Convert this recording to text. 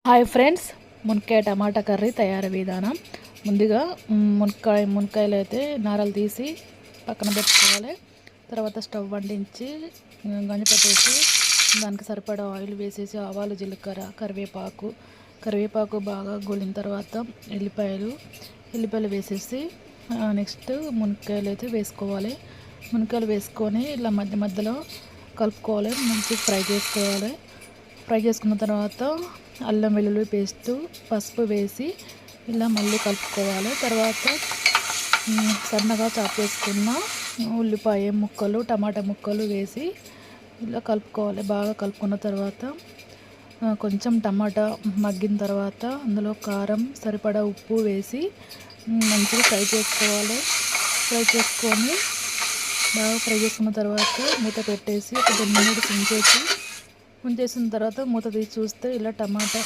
Hi friends, మునక్కాయ టమాటా curry తయారీ విధానం. ముందుగా మునక్కాయలు అయితే నారలు తీసి పక్కన పెట్టుకోవాలి. తర్వాత స్టవ్ అంటించి గంజి పెట్టేసి దానికి సరిపడా ఆయిల్ వేసేసి ఆవాలు, జీలకర్ర, కరివేపాకు బాగా గోలిన తర్వాత ఎల్లిపాయలు వేసేసి నెక్స్ట్ మునక్కాయలు అయితే వేసుకోవాలి. మునక్కాయలు వేసుకొని ఇలా మధ్య మధ్యలో కలుపుకోవాలి. మంచిగా ఫ్రై చేసుకున్న తర్వాత అల్లం వెల్లుల్లి పేస్టు, పసుపు వేసి ఇలా మళ్ళీ కలుపుకోవాలి. తర్వాత సన్నగా చాప్ చేసుకున్న ఉల్లిపాయ ముక్కలు, టమాటా ముక్కలు వేసి ఇలా కలుపుకోవాలి. బాగా కలుపుకున్న తర్వాత కొంచెం టమాటా మగ్గిన తర్వాత అందులో కారం, సరిపడా ఉప్పు వేసి మంచిగా ఫ్రై చేసుకొని బాగా ఫ్రై చేసుకున్న తర్వాత మూత పెట్టేసి ఒక 10 మినిట్స్ ఉంచేసిన తర్వాత మూత తీసి చూస్తే ఇలా టమాటా